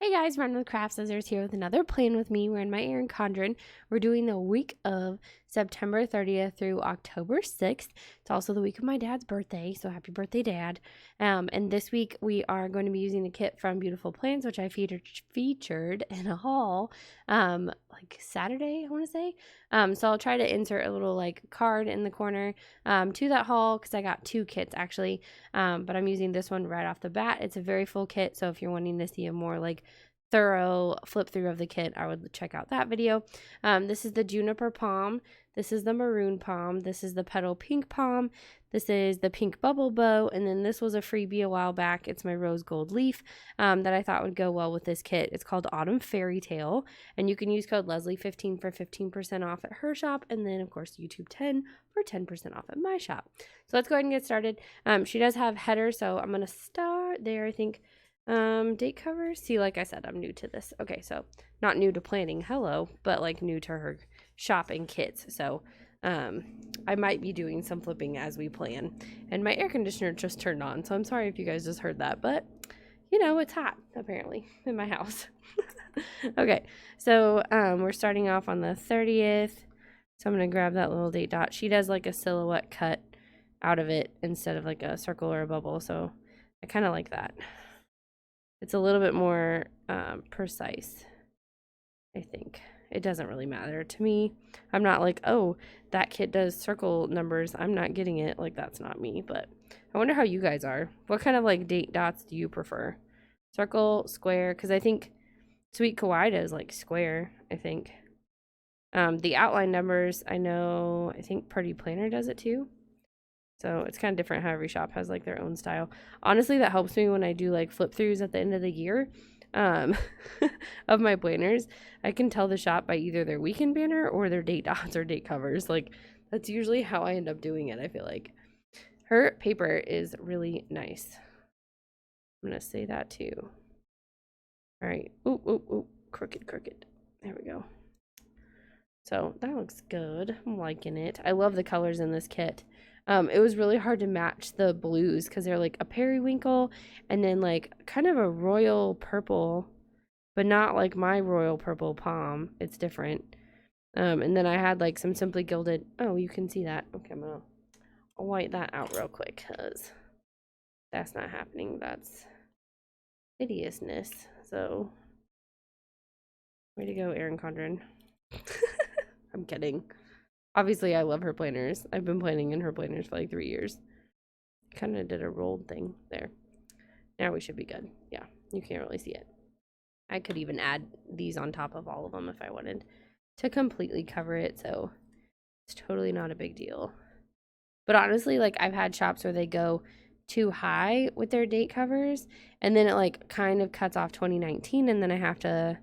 Hey guys, Run with Craft Scissors here with another plan with me. We're in my Erin Condren. We're doing the week of September 30th through October 6th. It's also the week of my dad's birthday, so happy birthday, Dad. And this week we are going to be using the kit from Beautiful Plans, which I featured in a haul like Saturday, I want to say. So I'll try to insert a little like card in the corner to that haul because I got two kits actually. But I'm using this one right off the bat. It's a very full kit, so if you're wanting to see a more like thorough flip through of the kit, I would check out that video. This is the juniper palm, this is the maroon palm, this is the petal pink palm, this is the pink bubble bow, and then this was a freebie a while back. It's my rose gold leaf that I thought would go well with this kit. It's called Autumn Fairy Tale, and you can use code Leslie15 for 15% off at her shop, and then of course YouTube 10 for 10% off at my shop. So let's go ahead and get started. She does have headers, so I'm gonna start there. I think date covers. See, like I said, I'm new to this. Okay, so not new to planning, hello, but like new to her shopping kits. So I might be doing some flipping as we plan. And my air conditioner just turned on, so I'm sorry if you guys just heard that, but you know, it's hot apparently in my house. Okay, so we're starting off on the 30th. So I'm gonna grab that little date dot. She does like a silhouette cut out of it instead of like a circle or a bubble, so I kind of like that. It's a little bit more precise, I think. It doesn't really matter to me. I'm not like, oh, that kit does circle numbers, I'm not getting it. Like, that's not me. But I wonder how you guys are. What kind of like date dots do you prefer? Circle, square? Because I think Sweet Kawaii does like square, I think. The outline numbers, I think Pretty Planner does it too. So it's kind of different how every shop has like their own style. Honestly, that helps me when I do like flip throughs at the end of the year of my planners. I can tell the shop by either their weekend banner or their date dots or date covers. Like that's usually how I end up doing it, I feel like. Her paper is really nice. I'm going to say that too. All right. Ooh, crooked. There we go. So that looks good. I'm liking it. I love the colors in this kit. It was really hard to match the blues because they're like a periwinkle and then like kind of a royal purple, but not like my royal purple palm. It's different. And then I had like some simply gilded. Oh, you can see that. Okay, I'm gonna white that out real quick because that's not happening. That's hideousness. So, way to go, Erin Condren. I'm kidding. Obviously, I love her planners. I've been planning in her planners for like 3 years. Kind of did a rolled thing there. Now we should be good. Yeah, you can't really see it. I could even add these on top of all of them if I wanted to completely cover it, so it's totally not a big deal. But honestly, like I've had shops where they go too high with their date covers, and then it like kind of cuts off 2019, and then I have to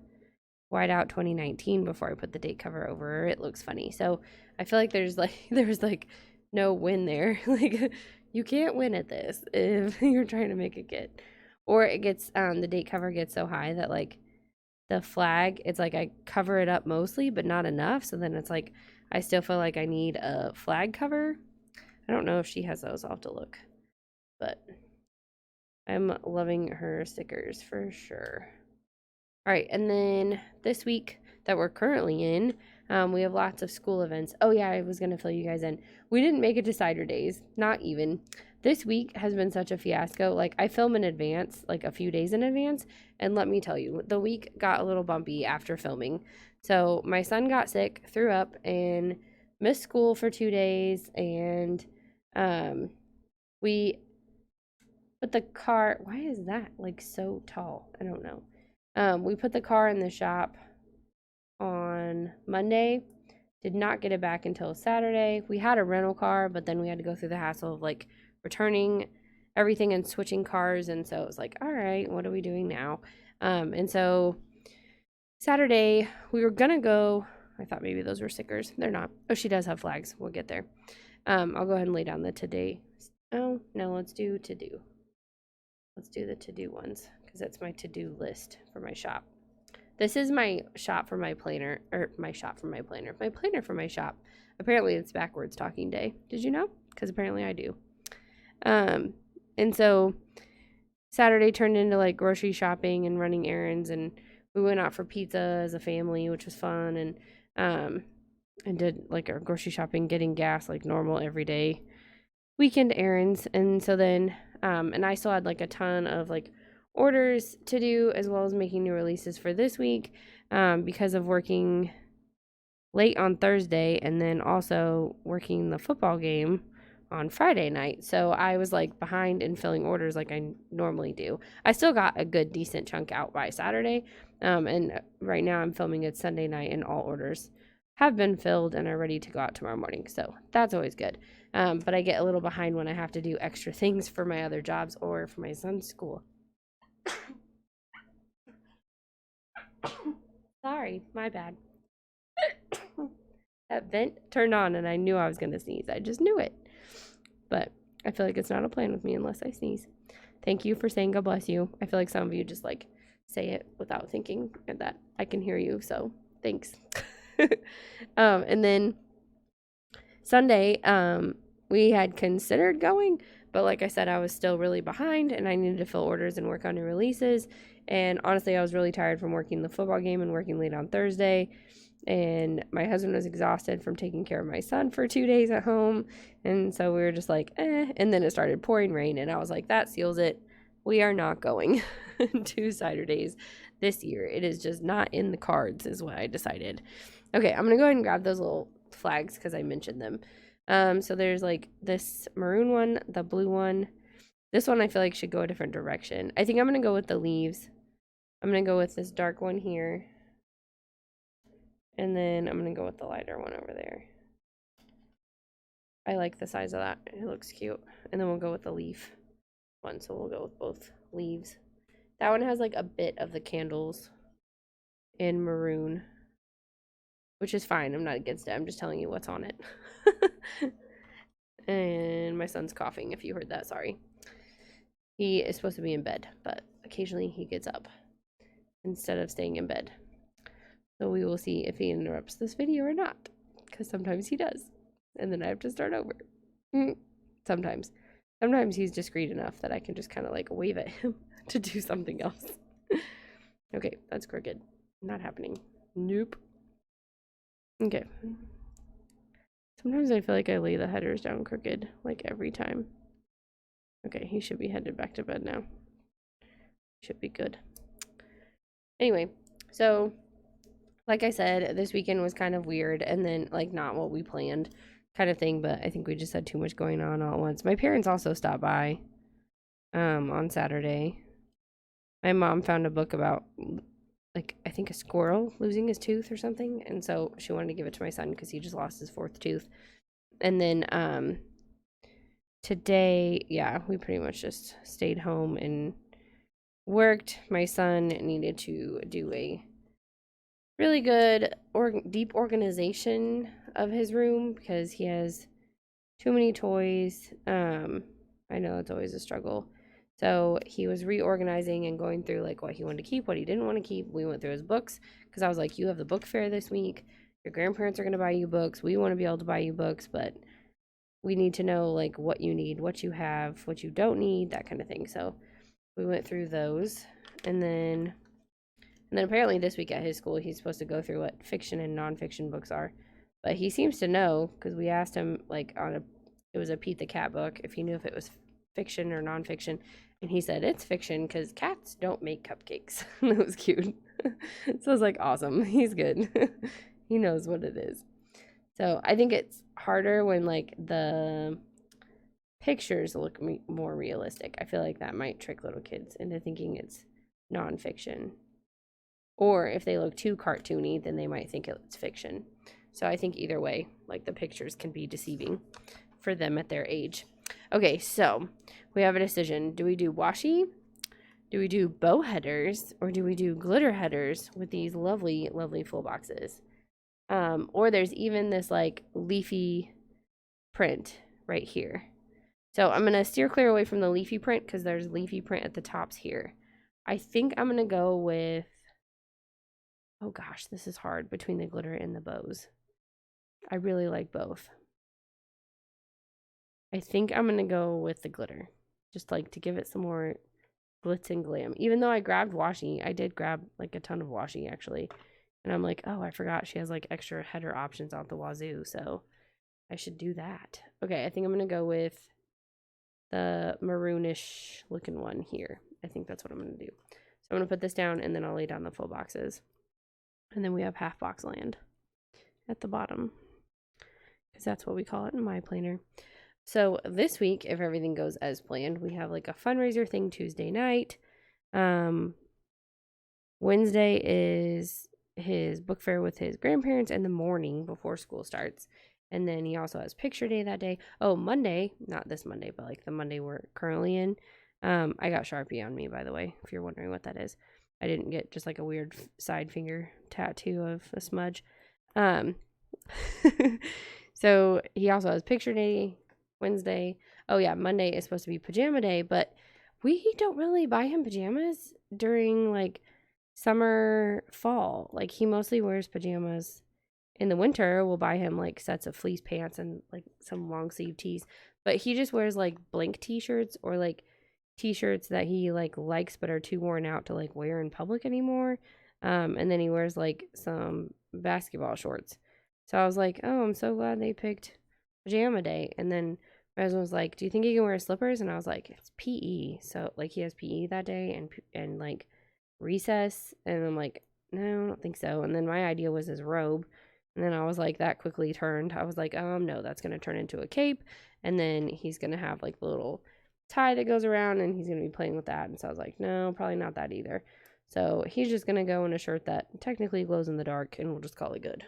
white out 2019 before I put the date cover over. It looks funny. So I feel like there's like no win there. Like you can't win at this if you're trying to make a kit. Or it gets the date cover gets so high that like the flag, it's like I cover it up mostly but not enough, so then it's like I still feel like I need a flag cover. I don't know if she has those. I'll have to look. But I'm loving her stickers for sure. All right, and then this week that we're currently in, we have lots of school events. Oh yeah, I was gonna fill you guys in. We didn't make it to cider days, not even. This week has been such a fiasco. Like I film in advance, like a few days in advance, and let me tell you, the week got a little bumpy after filming. So my son got sick, threw up, and missed school for 2 days, and we put the car. Why is that like so tall? I don't know. We put the car in the shop on Monday, did not get it back until Saturday. We had a rental car, but then we had to go through the hassle of like returning everything and switching cars, and so it was like, all right, what are we doing now? And so Saturday we were gonna go. I thought maybe those were stickers. They're not. Oh, she does have flags. We'll get there. I'll go ahead and lay down the today. Oh no, let's do to do. Let's do the to-do ones because that's my to-do list for my shop. This is my shop for my planner, or my shop for my planner. My planner for my shop. Apparently it's backwards talking day. Did you know? Because apparently I do. And so Saturday turned into like grocery shopping and running errands, and we went out for pizza as a family, which was fun, and did like our grocery shopping, getting gas like normal everyday weekend errands. And so then and I still had like a ton of like orders to do, as well as making new releases for this week, because of working late on Thursday and then also working the football game on Friday night. So I was like behind in filling orders like I normally do. I still got a good decent chunk out by Saturday. And right now I'm filming it Sunday night, and all orders have been filled and are ready to go out tomorrow morning. So that's always good. But I get a little behind when I have to do extra things for my other jobs or for my son's school. Sorry, my bad. That vent turned on and I knew I was going to sneeze. I just knew it. But I feel like it's not a plan with me unless I sneeze. Thank you for saying God bless you. I feel like some of you just like say it without thinking, and that I can hear you. So thanks. And then Sunday, we had considered going, but like I said, I was still really behind and I needed to fill orders and work on new releases. And honestly, I was really tired from working the football game and working late on Thursday. And my husband was exhausted from taking care of my son for 2 days at home. And so we were just like, eh. And then it started pouring rain. And I was like, that seals it. We are not going to Saturdays this year. It is just not in the cards, is what I decided. Okay, I'm going to go ahead and grab those little flags because I mentioned them. So there's like this maroon one, the blue one. This one I feel like should go a different direction. I think I'm going to go with the leaves. I'm going to go with this dark one here. And then I'm going to go with the lighter one over there. I like the size of that. It looks cute. And then we'll go with the leaf one. So we'll go with both leaves. That one has like a bit of the candles in maroon, which is fine. I'm not against it. I'm just telling you what's on it. And my son's coughing, if you heard that. Sorry. He is supposed to be in bed, but occasionally he gets up instead of staying in bed. So we will see if he interrupts this video or not, because sometimes he does. And then I have to start over. Sometimes. Sometimes he's discreet enough that I can just kind of like wave at him to do something else. Okay, that's crooked. Not happening. Nope. Okay. Sometimes I feel like I lay the headers down crooked, like every time. Okay, he should be headed back to bed now. Should be good. Anyway, so like I said, this weekend was kind of weird, and then like not what we planned kind of thing, but I think we just had too much going on all at once. My parents also stopped by on Saturday. My mom found a book about like I think a squirrel losing his tooth or something, and so she wanted to give it to my son because he just lost his 4th tooth. And then today, yeah, we pretty much just stayed home and worked. My son needed to do a really good deep organization of his room because he has too many toys. I know it's always a struggle. So he was reorganizing and going through like what he wanted to keep, what he didn't want to keep. We went through his books because I was like, you have the book fair this week. Your grandparents are going to buy you books. We want to be able to buy you books, but we need to know like what you need, what you have, what you don't need, that kind of thing. So we went through those. And then apparently this week at his school, he's supposed to go through what fiction and nonfiction books are. But he seems to know because we asked him like it was a Pete the Cat book, if he knew if it was fiction or nonfiction. And he said it's fiction because cats don't make cupcakes. That was cute. So I was like, awesome. He's good. He knows what it is. So I think it's harder when like the pictures look more realistic. I feel like that might trick little kids into thinking it's nonfiction. Or if they look too cartoony, then they might think it's fiction. So I think either way, like the pictures can be deceiving for them at their age. Okay, so we have a decision. Do we do washi? Do we do bow headers? Or do we do glitter headers with these lovely, lovely full boxes? Or there's even this like leafy print right here. So I'm going to steer clear away from the leafy print because there's leafy print at the tops here. I think I'm going to go with, oh gosh, this is hard between the glitter and the bows. I really like both. I think I'm going to go with the glitter, just like to give it some more glitz and glam. Even though I grabbed washi, I did grab like a ton of washi actually. And I'm like, oh, I forgot she has like extra header options out the wazoo. So I should do that. Okay, I think I'm going to go with the maroonish looking one here. I think that's what I'm going to do. So I'm going to put this down and then I'll lay down the full boxes. And then we have half box land at the bottom, because that's what we call it in my planner. So this week, if everything goes as planned, we have like a fundraiser thing Tuesday night. Wednesday is his book fair with his grandparents in the morning before school starts. And then he also has picture day that day. Oh, Monday, not this Monday, but like the Monday we're currently in. I got Sharpie on me, by the way, if you're wondering what that is. I didn't get just like a weird side finger tattoo of a smudge. So he also has picture day Wednesday. Oh yeah, Monday is supposed to be pajama day, but we don't really buy him pajamas during like summer, fall. Like he mostly wears pajamas in the winter. We'll buy him like sets of fleece pants and like some long sleeve tees, but he just wears like blank t-shirts or like t-shirts that he like likes but are too worn out to like wear in public anymore. And then he wears like some basketball shorts. So I was like, oh, I'm so glad they picked pajama day. And then my husband was like, do you think he can wear slippers? And I was like, it's PE. So like he has PE that day and like recess. And I'm like, no, I don't think so. And then my idea was his robe. And then I was like, that quickly turned. I was like, no, that's going to turn into a cape. And then he's going to have like the little tie that goes around and he's going to be playing with that. And so I was like, no, probably not that either. So he's just going to go in a shirt that technically glows in the dark and we'll just call it good.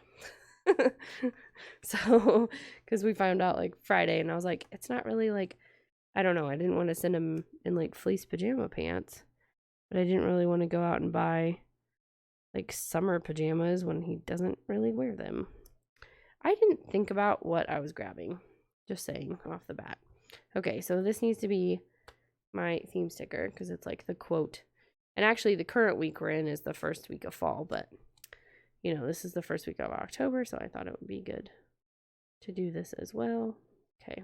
So, because we found out like Friday and I was like, it's not really like, I don't know. I didn't want to send him in like fleece pajama pants, but I didn't really want to go out and buy like summer pajamas when he doesn't really wear them. I didn't think about what I was grabbing. Just saying off the bat. Okay, so this needs to be my theme sticker because it's like the quote. And actually the current week we're in is the first week of fall, but you know, this is the first week of October, so I thought it would be good to do this as well. Okay.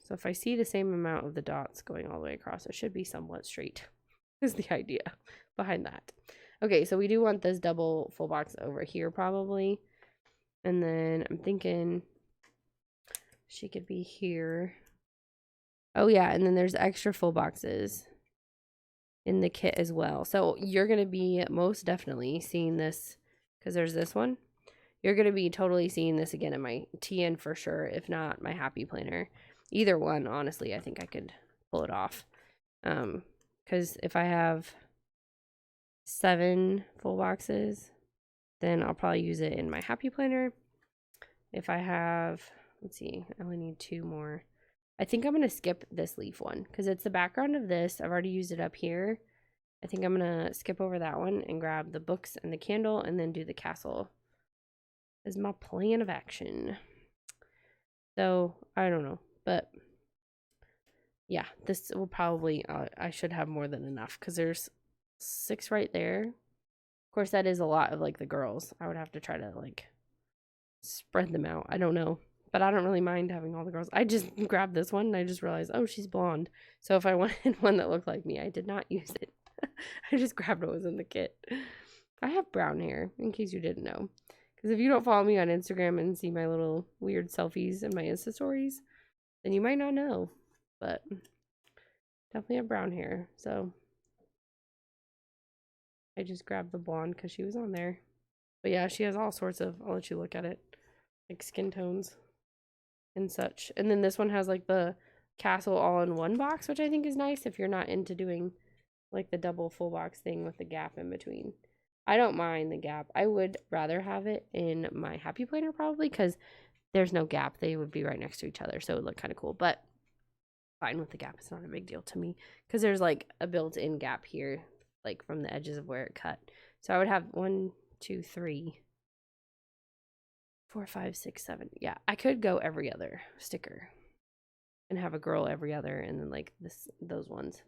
So if I see the same amount of the dots going all the way across, it should be somewhat straight is the idea behind that. Okay, so we do want this double full box over here probably. And then I'm thinking she could be here. Oh yeah, and then there's extra full boxes in the kit as well. So you're going to be most definitely seeing this because there's this one. You're going to be totally seeing this again in my TN for sure, if not my Happy Planner. Either one, honestly, I think I could pull it off. Because if I have 7 full boxes, then I'll probably use it in my Happy Planner. If I have, let's see, I only need 2 more. I think I'm going to skip this leaf one because it's the background of this. I've already used it up here. I think I'm going to skip over that one and grab the books and the candle and then do the castle as my plan of action. So, I don't know. But, yeah, this will probably, I should have more than enough because there's 6 right there. Of course, that is a lot of, like, the girls. I would have to try to, like, spread them out. I don't know. But I don't really mind having all the girls. I just grabbed this one and I just realized, oh, she's blonde. So if I wanted one that looked like me, I did not use it. I just grabbed what was in the kit. I have brown hair, in case you didn't know. Because if you don't follow me on Instagram and see my little weird selfies and my Insta stories, then you might not know. But definitely have brown hair. So I just grabbed the blonde because she was on there. But yeah, she has all sorts of, I'll let you look at it, like skin tones and such. And then this one has like the castle all in one box, which I think is nice if you're not into doing like the double full box thing with the gap in between. I don't mind the gap. I would rather have it in my Happy Planner probably because there's no gap. They would be right next to each other, so it would look kind of cool. But fine with the gap. It's not a big deal to me because there's like a built-in gap here, like from the edges of where it cut. So I would have 1, 2, 3, 4, 5, 6, 7. Yeah, I could go every other sticker and have a girl every other and then like those ones.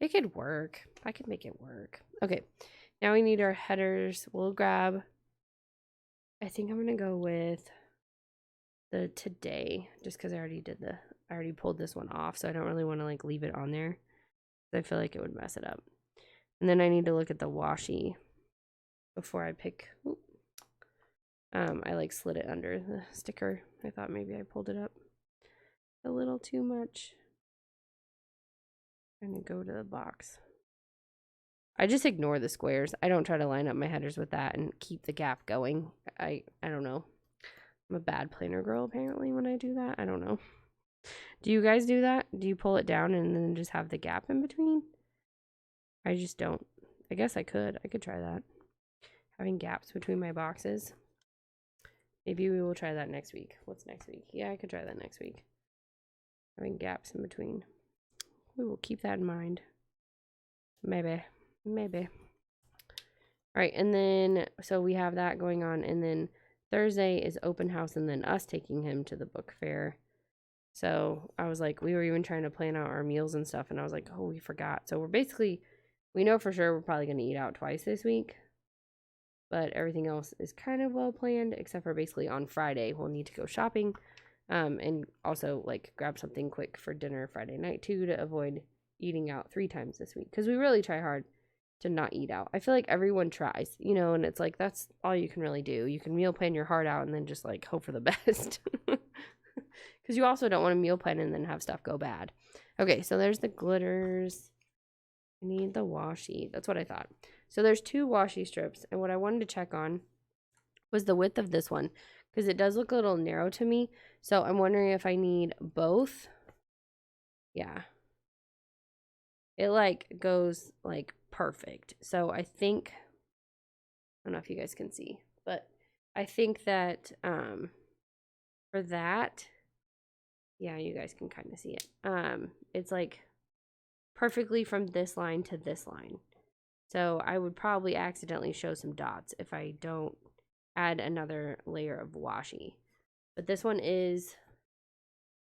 It could work. I could make it work. Okay, now we need our headers. We'll grab, I think I'm going to go with the today just because I already pulled this one off. So I don't really want to like leave it on there. I feel like it would mess it up. And then I need to look at the washi before I pick. Ooh. I like slid it under the sticker. I thought maybe I pulled it up a little too much. I'm gonna go to the box. I just ignore the squares. I don't try to line up my headers with that and keep the gap going. I don't know. I'm a bad planner girl apparently when I do that. I don't know. Do you guys do that? Do you pull it down and then just have the gap in between? I just don't. I guess I could. I could try that. Having gaps between my boxes. Maybe we will try that next week. What's next week? Yeah, I could try that next week. Having gaps in between. We will keep that in mind. Maybe. Maybe. All right, and then, so we have that going on, and then Thursday is open house, and then us taking him to the book fair. So I was like, we were even trying to plan out our meals and stuff, and I was like, oh, we forgot. So we're basically, we know for sure we're probably going to eat out twice this week. But everything else is kind of well planned, except for basically on Friday, we'll need to go shopping. And also, like, grab something quick for dinner Friday night, too, to avoid eating out 3 times this week. Because we really try hard to not eat out. I feel like everyone tries, you know, and it's like, that's all you can really do. You can meal plan your heart out and then just, like, hope for the best. Because you also don't want to meal plan and then have stuff go bad. Okay, so there's the glitters. I need the washi. That's what I thought. So there's 2 washi strips, and what I wanted to check on was the width of this one, because it does look a little narrow to me. So I'm wondering if I need both. Yeah. It like goes like perfect. So I think, I don't know if you guys can see, but I think that for that, yeah, you guys can kind of see it. It's like perfectly from this line to this line. So I would probably accidentally show some dots if I don't add another layer of washi. But this one is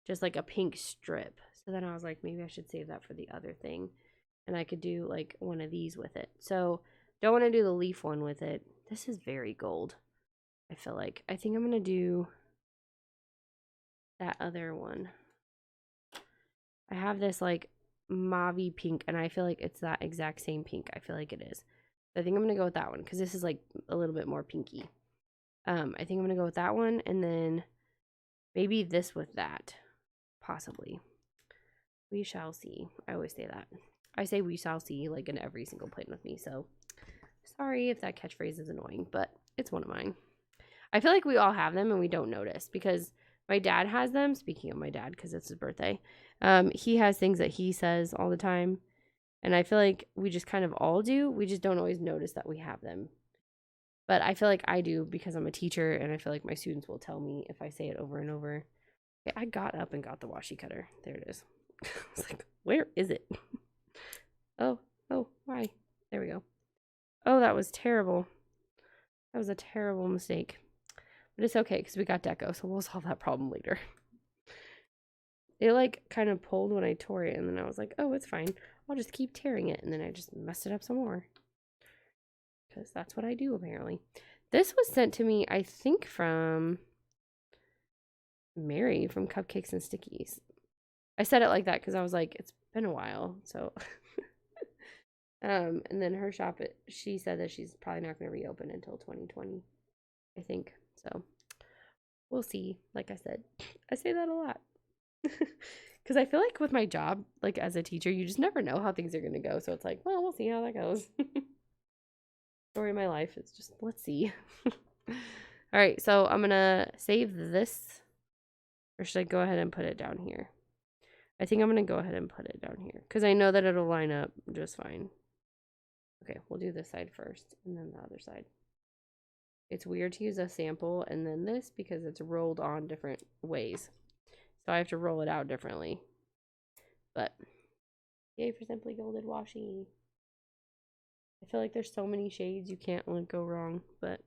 just like a pink strip. So then I was like, maybe I should save that for the other thing. And I could do like one of these with it. So don't want to do the leaf one with it. This is very gold, I feel like. I think I'm going to do that other one. I have this like mauve pink, and I feel like it's that exact same pink. I feel like it is. So I think I'm gonna go with that one because this is like a little bit more pinky. I think I'm gonna go with that one, and then maybe this with that, possibly. We shall see. I always say that. I say we shall see like in every single plan with me. So sorry if that catchphrase is annoying, but it's one of mine. I feel like we all have them and we don't notice because my dad has them. Speaking of my dad, because it's his birthday, he has things that he says all the time. And I feel like we just kind of all do. We just don't always notice that we have them. But I feel like I do because I'm a teacher, and I feel like my students will tell me if I say it over and over. Okay, I got up and got the washi cutter. There it is. I was like, where is it? Oh, why? There we go. Oh, that was terrible. That was a terrible mistake. But it's okay because we got deco, so we'll solve that problem later. It like kind of pulled when I tore it, and then I was like, oh, it's fine. I'll just keep tearing it, and then I just messed it up some more. Because that's what I do, apparently. This was sent to me, I think, from Mary from Cupcakes and Stickies. I said it like that because I was like, it's been a while, so... and then her shop, she said that she's probably not going to reopen until 2020, I think. So we'll see. Like I said, I say that a lot because I feel like with my job, like as a teacher, you just never know how things are going to go. So it's like, well, we'll see how that goes. Story of my life. It's just, let's see. All right. So I'm going to save this, or should I go ahead and put it down here? I think I'm going to go ahead and put it down here because I know that it'll line up just fine. Okay, we'll do this side first and then the other side. It's weird to use a sample and then this because it's rolled on different ways. So I have to roll it out differently. But yay for Simply Gilded Washi. I feel like there's so many shades you can't let go wrong, but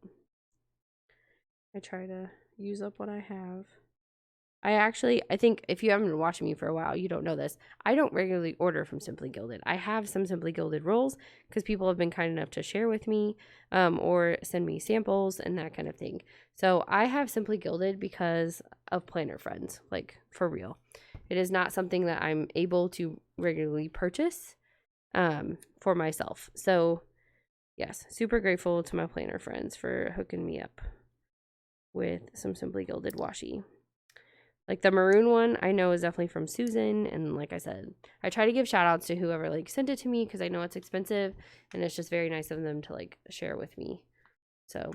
I try to use up what I have. I think if you haven't been watching me for a while, you don't know this. I don't regularly order from Simply Gilded. I have some Simply Gilded rolls because people have been kind enough to share with me or send me samples and that kind of thing. So I have Simply Gilded because of planner friends, like for real. It is not something that I'm able to regularly purchase for myself. So yes, super grateful to my planner friends for hooking me up with some Simply Gilded washi. Like the maroon one, I know is definitely from Susan. And like I said, I try to give shout outs to whoever like sent it to me because I know it's expensive and it's just very nice of them to like share with me. So,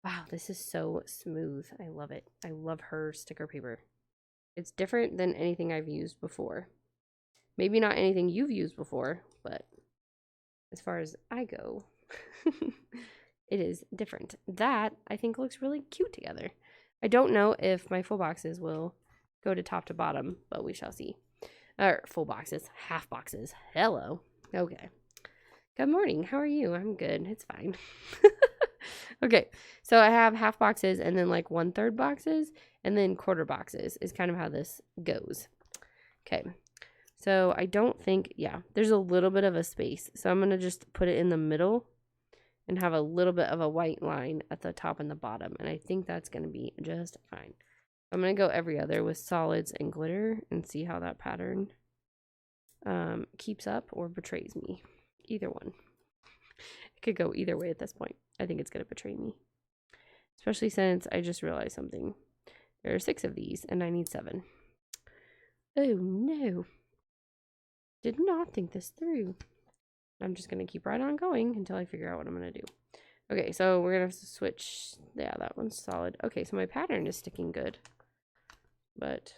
wow, this is so smooth. I love it. I love her sticker paper. It's different than anything I've used before. Maybe not anything you've used before, but as far as I go, it is different. That I think looks really cute together. I don't know if my full boxes will go to top to bottom, but we shall see. Or full boxes, half boxes. Hello. Okay. Good morning. How are you? I'm good. It's fine. Okay. So I have half boxes and then like 1/3 boxes and then quarter boxes is kind of how this goes. Okay. So I don't think, yeah, there's a little bit of a space. So I'm going to just put it in the middle and have a little bit of a white line at the top and the bottom. And I think that's going to be just fine. I'm going to go every other with solids and glitter and see how that pattern keeps up or betrays me. Either one. It could go either way at this point. I think it's going to betray me. Especially since I just realized something. There are 6 of these and I need 7. Oh no. Did not think this through. I'm just going to keep right on going until I figure out what I'm going to do. Okay, so we're going to have to switch. Yeah, that one's solid. Okay, so my pattern is sticking good. But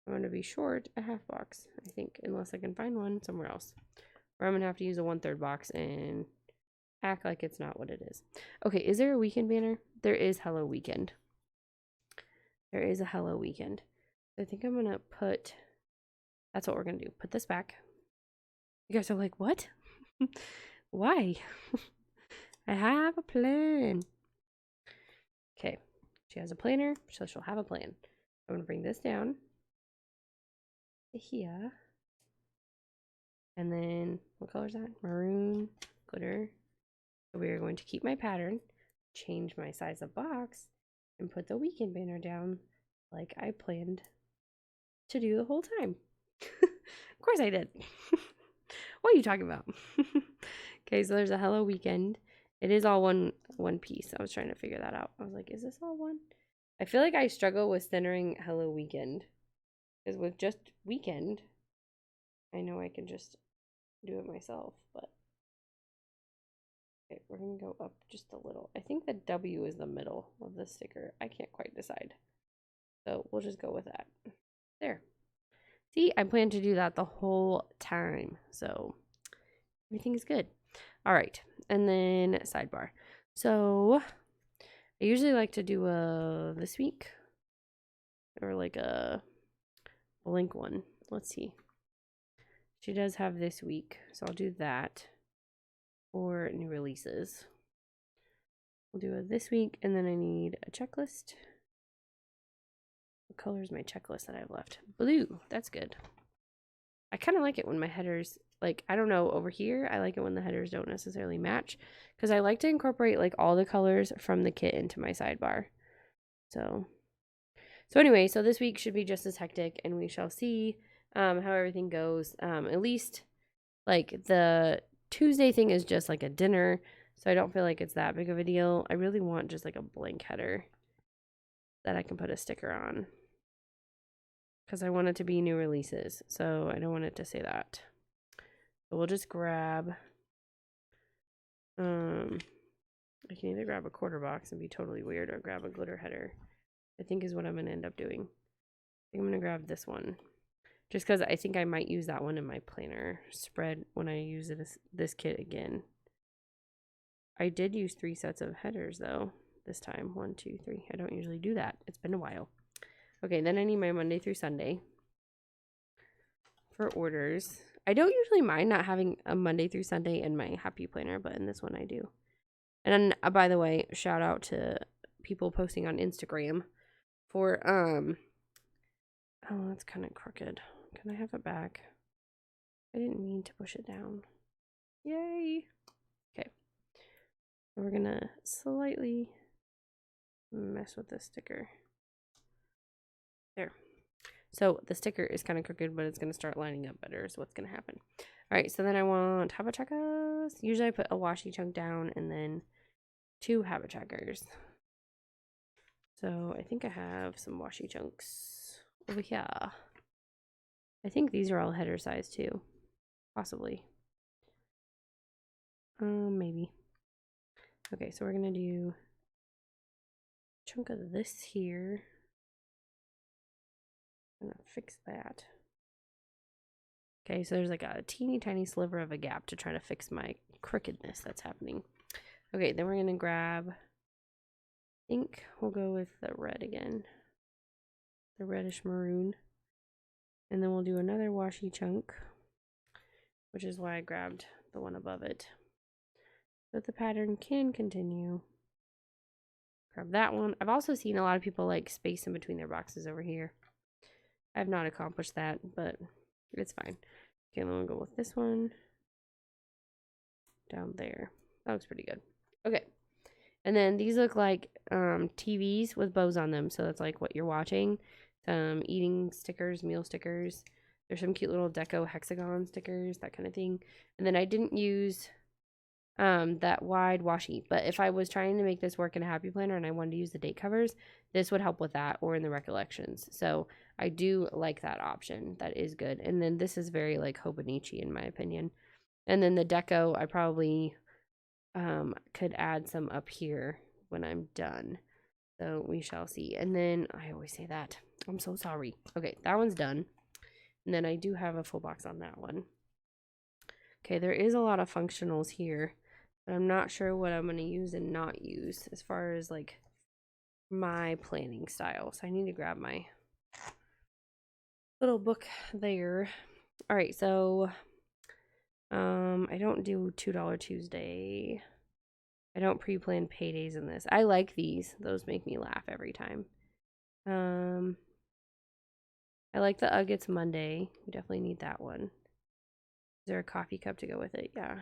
I'm going to be short a half box, I think, unless I can find one somewhere else. Or I'm going to have to use a 1/3 box and act like it's not what it is. Okay, is there a weekend banner? There is Hello Weekend. There is a Hello Weekend. I think I'm going to put, that's what we're going to do. Put this back. You guys are like, what? Why? I have a plan. Okay, she has a planner, so she'll have a plan. I'm going to bring this down to here. And then, what color is that? Maroon, glitter. So we are going to keep my pattern, change my size of box, and put the weekend banner down like I planned to do the whole time. Of course I did. What are you talking about? Okay, so there's a Hello Weekend. It is all one piece. I was trying to figure that out. I was like, is this all one? I feel like I struggle with centering Hello Weekend. Because with just weekend, I know I can just do it myself, but okay, we're gonna go up just a little. I think the W is the middle of the sticker. I can't quite decide. So we'll just go with that. There. See, I plan to do that the whole time. So everything is good. All right. And then sidebar. So I usually like to do a this week or like a blank one. Let's see. She does have this week, so I'll do that for new releases. We'll do a this week, and then I need a checklist. What color is my checklist that I have left? Blue. That's good. I kind of like it when my headers, like, I don't know, over here, I like it when the headers don't necessarily match, because I like to incorporate, like, all the colors from the kit into my sidebar. So anyway, so this week should be just as hectic, and we shall see how everything goes. At least, like, the Tuesday thing is just, like, a dinner, so I don't feel like it's that big of a deal. I really want just, like, a blank header that I can put a sticker on, because I want it to be new releases, so I don't want it to say that. So we'll just grab, I can either grab a quarter box and be totally weird or grab a glitter header, I think is what I'm going to end up doing. I think I'm going to grab this one, just because I think I might use that one in my planner spread when I use this kit again. I did use 3 sets of headers, though, this time. 1, 2, 3. I don't usually do that. It's been a while. Okay, then I need my Monday through Sunday for orders. I don't usually mind not having a Monday through Sunday in my Happy Planner, but in this one I do. And then, by the way, shout out to people posting on Instagram for, oh, that's kind of crooked. Can I have it back? I didn't mean to push it down. Yay! Okay. We're gonna slightly mess with this sticker. There. So the sticker is kind of crooked, but it's going to start lining up better is what's going to happen. All right, so then I want habit checkers. Usually I put a washi chunk down and then 2 habit checkers. So I think I have some washi chunks over here. I think these are all header size too. Possibly. Maybe. Okay, so we're going to do a chunk of this here. I'm going to fix that. Okay, so there's like a teeny tiny sliver of a gap to try to fix my crookedness that's happening. Okay, then we're going to grab, I think we'll go with the red again. The reddish maroon. And then we'll do another washi chunk, which is why I grabbed the one above it. But the pattern can continue. Grab that one. I've also seen a lot of people like space in between their boxes over here. I have not accomplished that, but it's fine. Okay, then we'll go with this one down there. That looks pretty good. Okay. And then these look like TVs with bows on them. So that's like what you're watching. Some eating stickers, meal stickers. There's some cute little deco hexagon stickers, that kind of thing. And then I didn't use that wide washi, but if I was trying to make this work in a happy planner and I wanted to use the date covers, this would help with that, or in the recollections. So I do like that option. That is good. And then this is very like Hobonichi in my opinion. And then the deco, I probably could add some up here when I'm done. So we shall see. And then I always say that. I'm so sorry. Okay, that one's done. And then I do have a full box on that one. Okay, there is a lot of functionals here, but I'm not sure what I'm going to use and not use as far as like my planning style. So I need to grab my little book there. All right, so I don't do $2 Tuesday. I don't pre-plan paydays in this. I like these. Those make me laugh every time. I like the Ugg It's Monday. We definitely need that one. Is there a coffee cup to go with it? Yeah.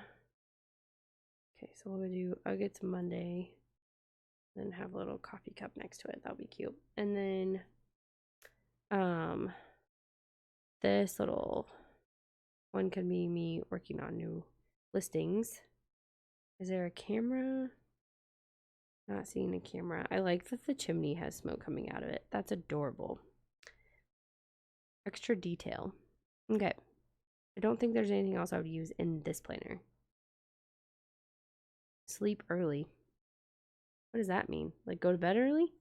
Okay, so we'll do Ugg It's Monday. Then have a little coffee cup next to it. That'll be cute. And then this little one could be me working on new listings. Is there a camera? Not seeing a camera. I like that the chimney has smoke coming out of it. That's adorable. Extra detail. Okay. I don't think there's anything else I would use in this planner. Sleep early. What does that mean? Like go to bed early?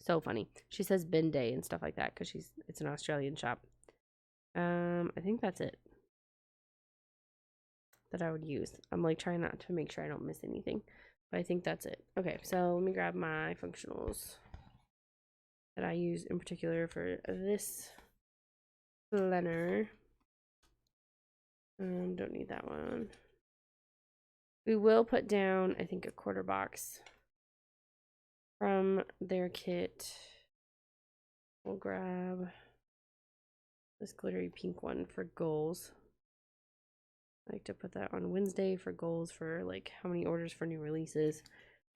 So funny. She says bin day and stuff like that because it's an Australian shop. I think that's it that I would use. I'm like trying not to make sure I don't miss anything, but I think that's it. Okay, so let me grab my functionals that I use in particular for this planner. Don't need that one. We will put down, I think, a quarter box from their kit. We'll grab this glittery pink one for goals. I like to put that on Wednesday for goals for like how many orders for new releases.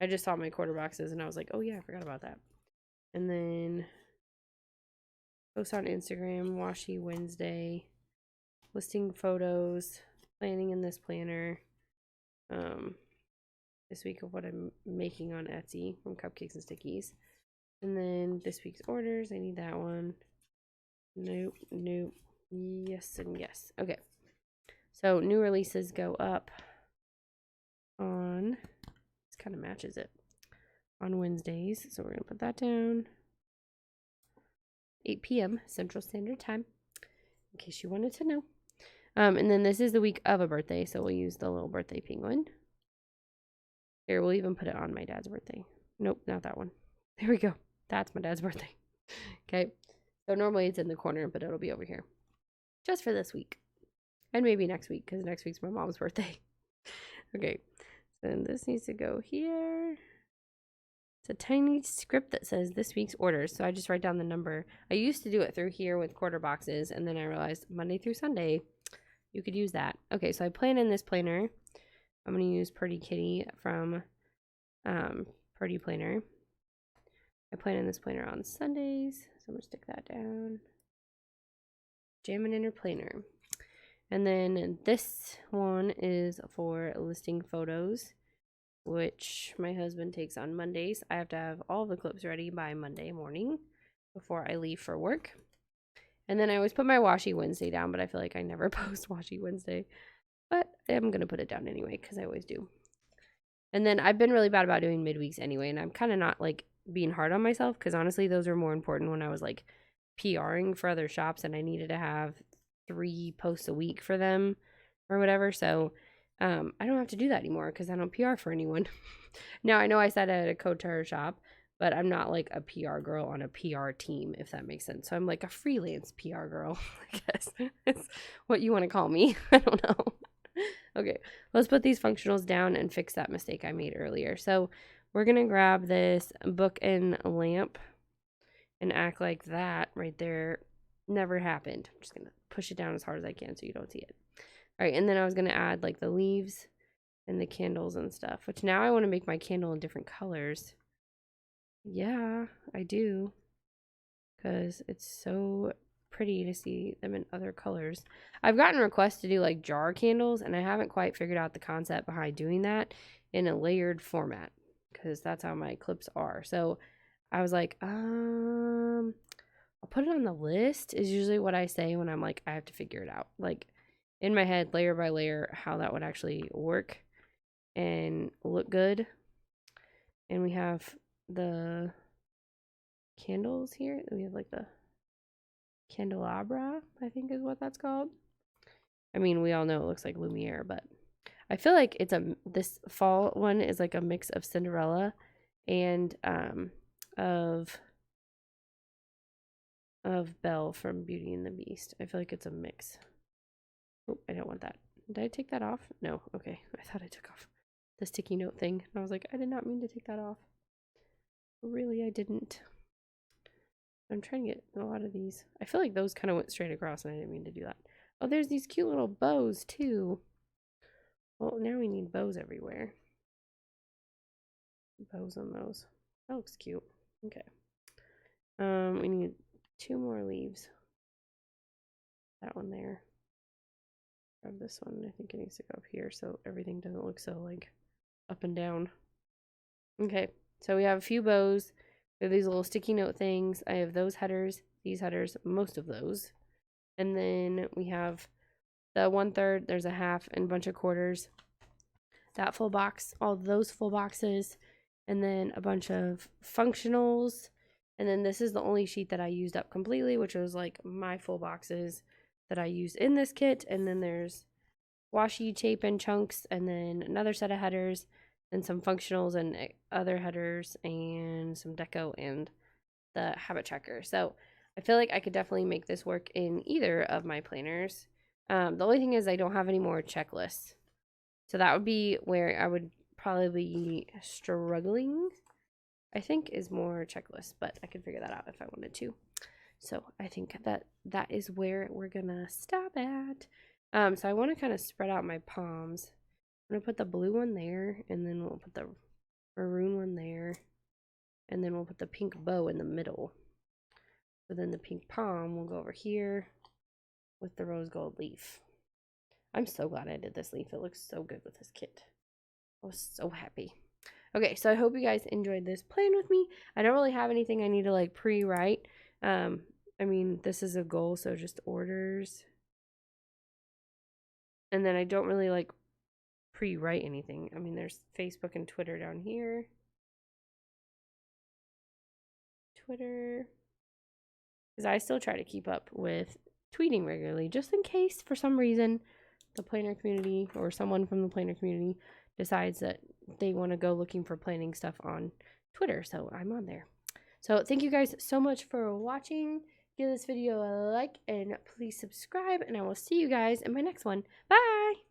I just saw my quarter boxes and I was like, oh yeah, I forgot about that. And then post on Instagram, Washi Wednesday, listing photos, planning in this planner. This week of what I'm making on Etsy from Cupcakes and Stickies. And then this week's orders, I need that one. Nope, nope, yes, and yes. Okay. So new releases go up on, this kind of matches it, on Wednesdays. So we're going to put that down. 8 p.m. Central Standard Time, in case you wanted to know. And then this is the week of a birthday, so we'll use the little birthday penguin. Here, we'll even put it on my dad's birthday. Nope, not that one. There we go. That's my dad's birthday. Okay. So normally it's in the corner, but it'll be over here. Just for this week. And maybe next week, because next week's my mom's birthday. Okay. So then this needs to go here. It's a tiny script that says this week's orders. So I just write down the number. I used to do it through here with quarter boxes, and then I realized Monday through Sunday, you could use that. Okay, so I plan in this planner. I'm going to use Pretty Kitty from Pretty Planner. I plan in this planner on Sundays, so I'm going to stick that down. Jam it in your planner. And then this one is for listing photos, which my husband takes on Mondays. I have to have all the clips ready by Monday morning before I leave for work. And then I always put my Washi Wednesday down, but I feel like I never post Washi Wednesday. But I'm going to put it down anyway, because I always do. And then I've been really bad about doing midweeks anyway, and I'm kind of not, like, being hard on myself, because honestly, those are more important when I was, like, PRing for other shops, and I needed to have 3 posts a week for them or whatever. So I don't have to do that anymore because I don't PR for anyone. Now, I know I said at a couture shop, but I'm not like a PR girl on a PR team, if that makes sense. So I'm like a freelance PR girl, I guess. It's what you want to call me. I don't know. Okay, let's put these functionals down and fix that mistake I made earlier. So we're going to grab this book and lamp and act like that right there never happened. I'm just going to push it down as hard as I can so you don't see it. All right, and then I was going to add like the leaves and the candles and stuff, which now I want to make my candle in different colors. Yeah, I do, because it's so pretty to see them in other colors. I've gotten requests to do like jar candles, and I haven't quite figured out the concept behind doing that in a layered format, because that's how my clips are. So I was like, I'll put it on the list is usually what I say when I'm like, I have to figure it out. Like in my head, layer by layer, how that would actually work and look good. And we have the candles here. We have like the candelabra, I think is what that's called. I mean, we all know it looks like Lumiere, but I feel like it's this fall one is like a mix of Cinderella and of Belle from Beauty and the Beast. I feel like it's a mix. Oh, I don't want that. Did I take that off? No. Okay. I thought I took off the sticky note thing. And I was like, I did not mean to take that off. Really, I didn't. I'm trying to get a lot of these. I feel like those kind of went straight across and I didn't mean to do that. Oh, there's these cute little bows too. Well, now we need bows everywhere. Bows on those. That looks cute. Okay. We need 2 more leaves. That one there. Grab this one. I think it needs to go up here so everything doesn't look so like up and down. Okay, so we have a few bows. We have these little sticky note things. I have those headers, these headers, most of those. And then we have the 1/3, there's a half and a bunch of quarters. That full box, all those full boxes, and then a bunch of functionals. And then this is the only sheet that I used up completely, which was like my full boxes that I use in this kit. And then there's washi tape and chunks, and then another set of headers, and some functionals and other headers, and some deco and the habit tracker. So I feel like I could definitely make this work in either of my planners. The only thing is I don't have any more checklists. So that would be where I would probably be struggling, I think, is more checklists, but I could figure that out if I wanted to. So I think that is where we're gonna stop at. So I want to kind of spread out my palms. I'm gonna put the blue one there, and then we'll put the maroon one there, and then we'll put the pink bow in the middle. So then the pink palm will go over here with the rose gold leaf. I'm so glad I did this leaf. It looks so good with this kit. I was so happy. Okay, so I hope you guys enjoyed this plan with me. I don't really have anything I need to like pre-write. I mean, this is a goal, so just orders. And then I don't really like pre-write anything. I mean, there's Facebook and Twitter down here. Twitter. Because I still try to keep up with tweeting regularly, just in case for some reason the planner community or someone from the planner community decides that they want to go looking for planning stuff on Twitter. So I'm on there. So thank you guys so much for watching. Give this video a like and please subscribe, and I will see you guys in my next one. Bye!